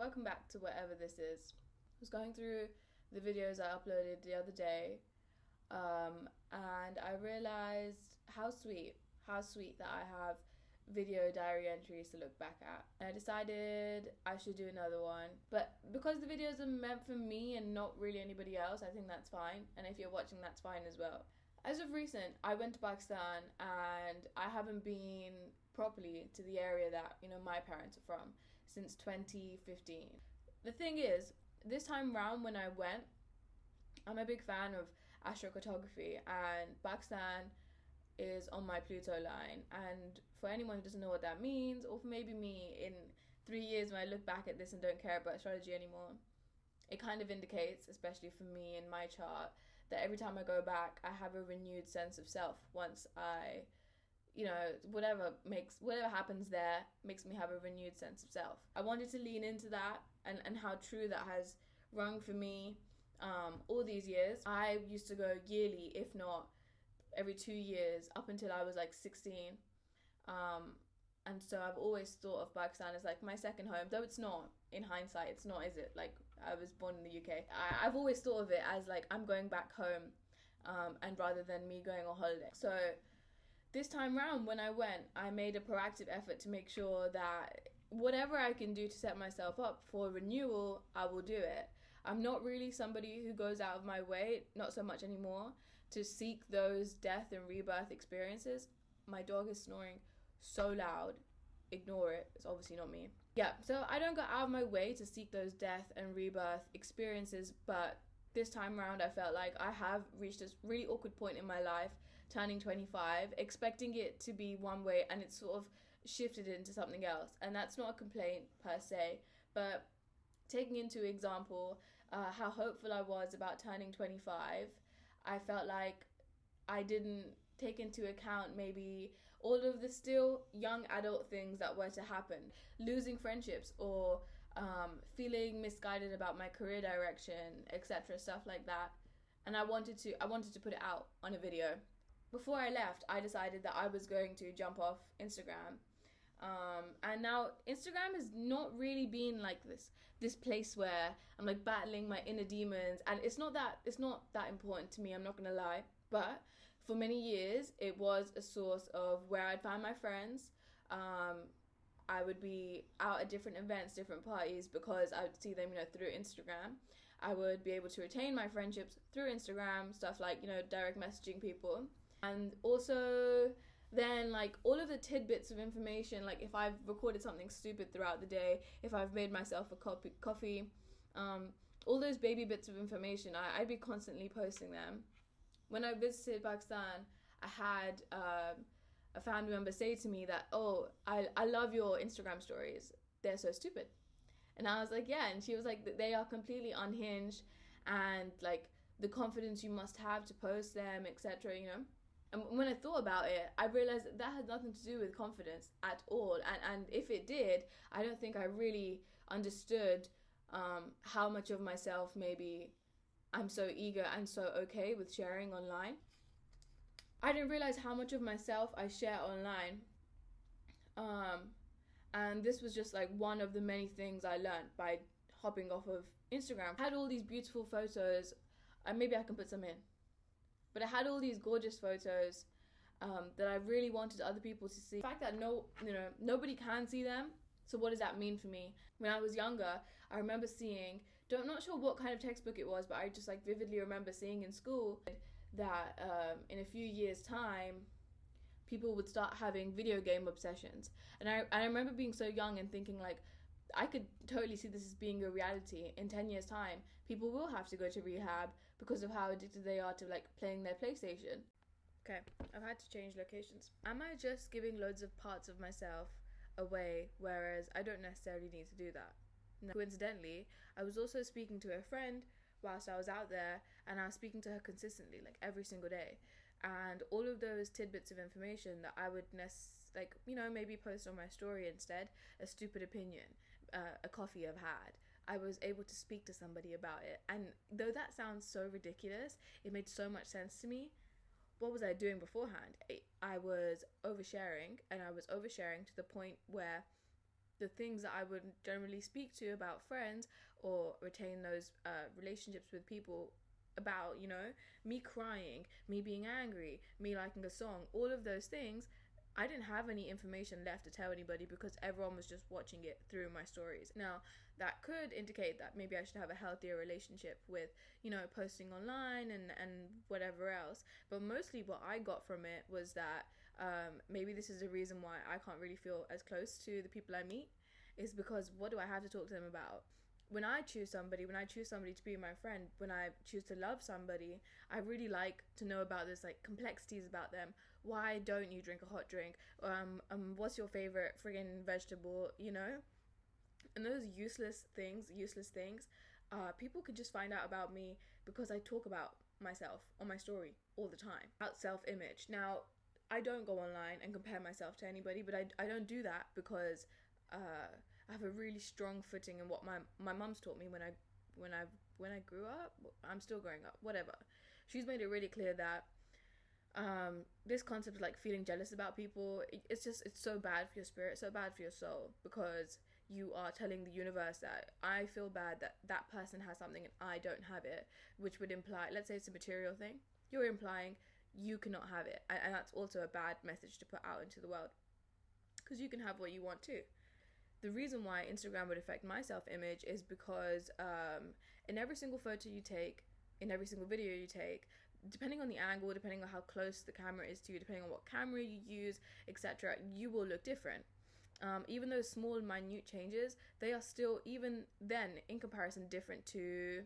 welcome back to whatever this is. I was going through the videos I uploaded the other day, and I realized how sweet that I have video diary entries to look back at. And I decided I should do another one, but because the videos are meant for me and not really anybody else, I think that's fine, and if you're watching, that's fine as well. As of recent, I went to Pakistan and I haven't been properly to the area that, my parents are from since 2015. The thing is, this time round when I went, I'm a big fan of astrocartography, and Pakistan is on my Pluto line. And for anyone who doesn't know what that means, or for maybe me in 3 years when I look back at this and don't care about astrology anymore, it kind of indicates, especially for me in my chart, that every time I go back, I have a renewed sense of self once I, whatever happens there makes me have a renewed sense of self. I wanted to lean into that and how true that has rung for me all these years. I used to go yearly, if not every 2 years, up until I was like 16. And so I've always thought of Pakistan as like my second home, though it's not. In hindsight, it's not, is it? Like, I was born in the UK. I've always thought of it as like I'm going back home, and rather than me going on holiday. So this time round when I went, I made a proactive effort to make sure that whatever I can do to set myself up for renewal, I will do it. I'm not really somebody who goes out of my way, not so much anymore, to seek those death and rebirth experiences. My dog is snoring so loud. Ignore it. It's obviously not me. Yeah, so I don't go out of my way to seek those death and rebirth experiences, but this time around I felt like I have reached this really awkward point in my life, turning 25, expecting it to be one way, and it's sort of shifted into something else. And that's not a complaint per se, but taking into example how hopeful I was about turning 25, I felt like I didn't take into account maybe all of the still young adult things that were to happen, losing friendships or feeling misguided about my career direction, etc., stuff like that. And I wanted to put it out on a video. Before I left, I decided that I was going to jump off Instagram. And now Instagram has not really been like this place where I'm like battling my inner demons, and it's not that important to me, I'm not gonna lie. But for many years, it was a source of where I'd find my friends. I would be out at different events, different parties, because I would see them, through Instagram. I would be able to retain my friendships through Instagram, stuff like, direct messaging people. And also then, like, all of the tidbits of information, like if I've recorded something stupid throughout the day, if I've made myself a coffee, all those baby bits of information, I'd be constantly posting them. When I visited Pakistan, I had a family member say to me that, I love your Instagram stories. They're so stupid. And I was like, yeah. And she was like, they are completely unhinged, and like the confidence you must have to post them, etc., And when I thought about it, I realized that had nothing to do with confidence at all. And if it did, I don't think I really understood how much of myself maybe I'm so eager and so okay with sharing online. I didn't realize how much of myself I share online. And this was just like one of the many things I learned by hopping off of Instagram. I had all these beautiful photos, and maybe I can put some in. But I had all these gorgeous photos that I really wanted other people to see. The fact that nobody can see them. So what does that mean for me? When I was younger, I remember seeing, not sure what kind of textbook it was, but I just like vividly remember seeing in school that in a few years' time, people would start having video game obsessions. And I remember being so young and thinking like, I could totally see this as being a reality. In 10 years' time, people will have to go to rehab because of how addicted they are to like playing their PlayStation. Okay, I've had to change locations. Am I just giving loads of parts of myself away, whereas I don't necessarily need to do that? No. Coincidentally, I was also speaking to a friend whilst I was out there, and I was speaking to her consistently, like every single day. And all of those tidbits of information that I would maybe post on my story instead, a stupid opinion, a coffee I've had, I was able to speak to somebody about it. And though that sounds so ridiculous, it made so much sense to me. What was I doing beforehand? I was oversharing, and I was oversharing to the point where the things that I would generally speak to about friends or retain those relationships with people about, you know, me crying, me being angry, me liking a song, all of those things, I didn't have any information left to tell anybody because everyone was just watching it through my stories. Now, that could indicate that maybe I should have a healthier relationship with, you know, posting online and whatever else. But mostly what I got from it was that maybe this is the reason why I can't really feel as close to the people I meet, is because what do I have to talk to them about? When I choose somebody to be my friend, when I choose to love somebody, I really like to know about this, like, complexities about them. Why don't you drink a hot drink? What's your favorite friggin' vegetable, you know? And those useless things, people could just find out about me because I talk about myself on my story all the time, about self-image. Now, I don't go online and compare myself to anybody, but I don't do that because I have a really strong footing in what my mum's taught me when I grew up. I'm still growing up, whatever. She's made it really clear that this concept of like feeling jealous about people, it's so bad for your spirit, so bad for your soul, because you are telling the universe that I feel bad that that person has something and I don't have it, which would imply, let's say it's a material thing, you're implying you cannot have it, and that's also a bad message to put out into the world, because you can have what you want too. The reason why Instagram would affect my self-image is because in every single photo you take, in every single video you take, depending on the angle, depending on how close the camera is to you, depending on what camera you use, etc., you will look different. Even those small, minute changes, they are still, even then, in comparison, different to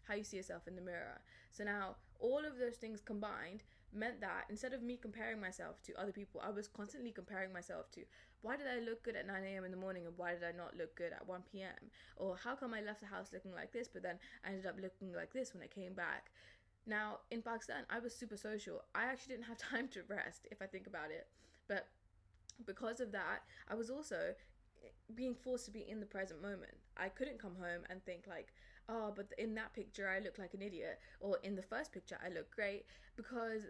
how you see yourself in the mirror. So now, all of those things combined meant that instead of me comparing myself to other people, I was constantly comparing myself to, why did I look good at 9 a.m. in the morning and why did I not look good at 1 p.m.? Or how come I left the house looking like this, but then I ended up looking like this when I came back? Now, in Pakistan, I was super social. I actually didn't have time to rest, if I think about it. But because of that, I was also being forced to be in the present moment. I couldn't come home and think like, oh, but in that picture I look like an idiot, or in the first picture I look great, because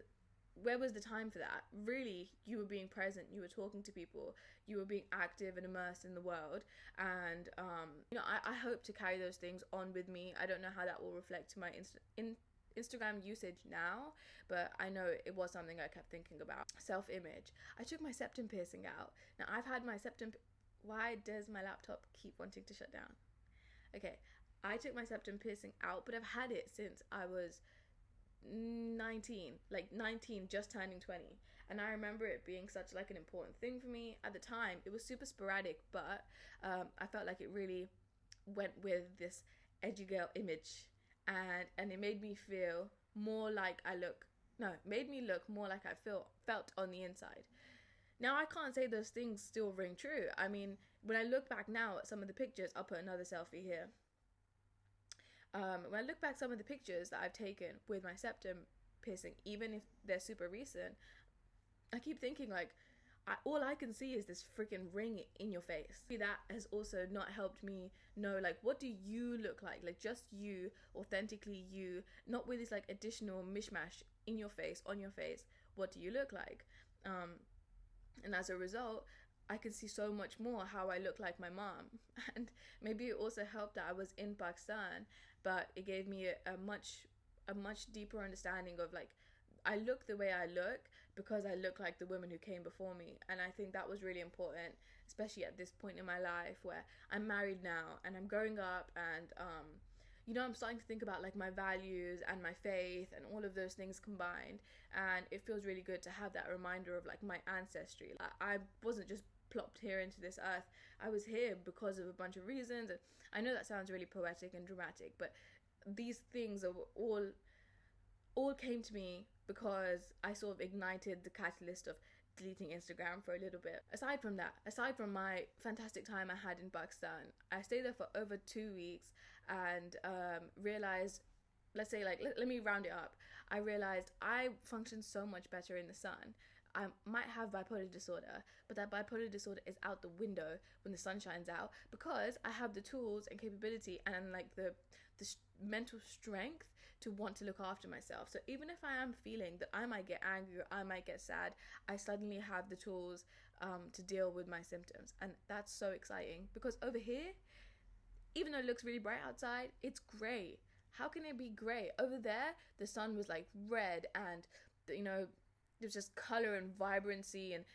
where was the time for that? Really, you were being present, you were talking to people, you were being active and immersed in the world, and you know, I hope to carry those things on with me. I don't know how that will reflect to my Instagram usage now, but I know it was something I kept thinking about. Self-image. I took my septum piercing out. Now, I've had my septum... Why does my laptop keep wanting to shut down? Okay, I took my septum piercing out, but I've had it since I was 19, just turning 20. And I remember it being such like an important thing for me. At the time, it was super sporadic, but I felt like it really went with this edgy girl image. And it made me feel more like made me look more like I felt on the inside. Now, I can't say those things still ring true. I mean, when I look back now at some of the pictures, I'll put another selfie here. When I look back some of the pictures that I've taken with my septum piercing, even if they're super recent, I keep thinking like, all I can see is this freaking ring in your face. That has also not helped me know, like, what do you look like? Like, just you, authentically you, not with this, like, additional mishmash in your face, on your face. What do you look like? And as a result, I can see so much more how I look like my mom. And maybe it also helped that I was in Pakistan, but it gave me a much deeper understanding of, like, I look the way I look because I look like the women who came before me. And I think that was really important, especially at this point in my life where I'm married now and I'm growing up, and you know, I'm starting to think about like my values and my faith and all of those things combined, and it feels really good to have that reminder of like my ancestry. I wasn't just plopped here into this earth. I was here because of a bunch of reasons, and I know that sounds really poetic and dramatic, but these things are all came to me because I sort of ignited the catalyst of deleting Instagram for a little bit. Aside from my fantastic time I had in Pakistan, I stayed there for over 2 weeks and realized, let's say, like, let me round it up. I realized I function so much better in the sun. I might have bipolar disorder, but that bipolar disorder is out the window when the sun shines out because I have the tools and capability and like the the mental strength to want to look after myself. So even if I am feeling that I might get angry or I might get sad, I suddenly have the tools to deal with my symptoms. And that's so exciting, because over here, even though it looks really bright outside, it's grey. How can it be grey? Over there, the sun was like red, and there's just color and vibrancy, and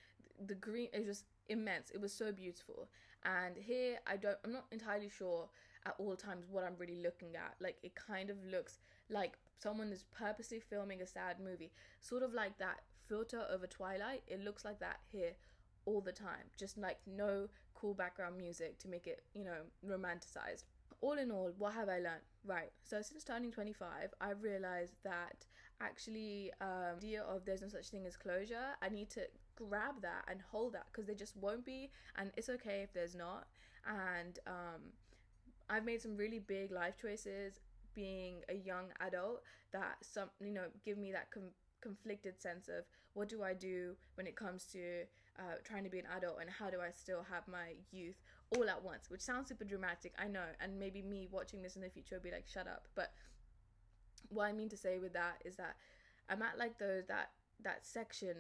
the green is just immense. It was so beautiful. And here, I'm not entirely sure at all times what I'm really looking at. Like, it kind of looks like someone is purposely filming a sad movie, sort of like that filter over Twilight. It looks like that here all the time, just like no cool background music to make it, romanticized. All in all, what have I learned? Right, so since turning 25, I've realized that actually idea of there's no such thing as closure, I need to grab that and hold that, because there just won't be, and it's okay if there's not. And I've made some really big life choices being a young adult that give me that conflicted sense of what do I do when it comes to trying to be an adult, and how do I still have my youth all at once, which sounds super dramatic, I know, and maybe me watching this in the future will be like, shut up. But what I mean to say with that is that I'm at like that section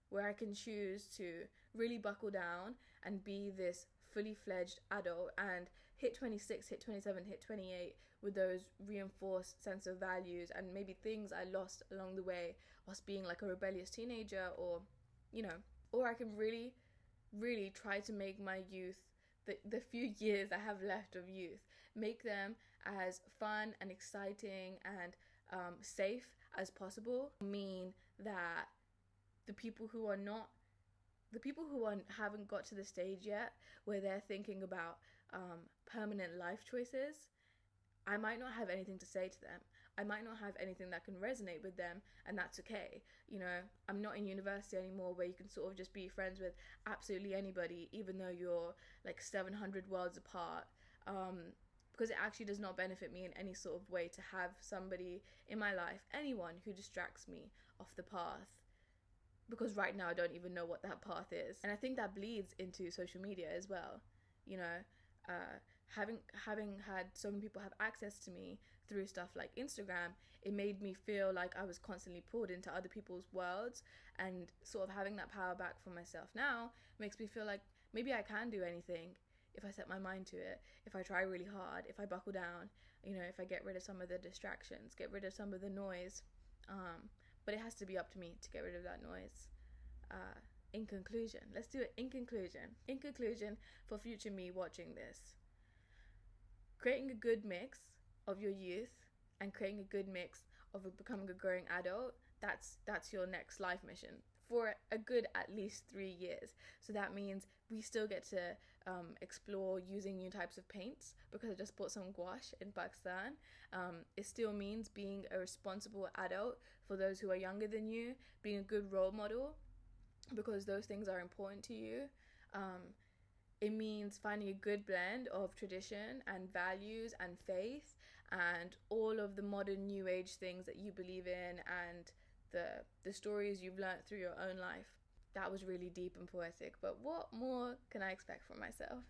where I can choose to really buckle down and be this fully fledged adult and hit 26, hit 27, hit 28 with those reinforced sense of values and maybe things I lost along the way whilst being like a rebellious teenager, or I can really, really try to make my youth, the few years I have left of youth, make them as fun and exciting and safe as possible. Mean that the people who haven't got to the stage yet where they're thinking about permanent life choices, I might not have anything to say to them. I might not have anything that can resonate with them, and that's okay. I'm not in university anymore where you can sort of just be friends with absolutely anybody, even though you're like 700 worlds apart, because it actually does not benefit me in any sort of way to have somebody in my life, anyone who distracts me off the path, because right now I don't even know what that path is. And I think that bleeds into social media as well. Having had so many people have access to me through stuff like Instagram, it made me feel like I was constantly pulled into other people's worlds, and sort of having that power back for myself now makes me feel like maybe I can do anything if I set my mind to it, if I try really hard, if I buckle down, if I get rid of some of the distractions, get rid of some of the noise. But it has to be up to me to get rid of that noise. In conclusion, let's do it. In conclusion, for future me watching this, creating a good mix of your youth and creating a good mix of becoming a growing adult, that's your next life mission for a good at least 3 years. So that means we still get to explore using new types of paints, because I just bought some gouache in Pakistan. It still means being a responsible adult for those who are younger than you, being a good role model, because those things are important to you. It means finding a good blend of tradition and values and faith and all of the modern new age things that you believe in, and the stories you've learnt through your own life. That was really deep and poetic, but what more can I expect from myself?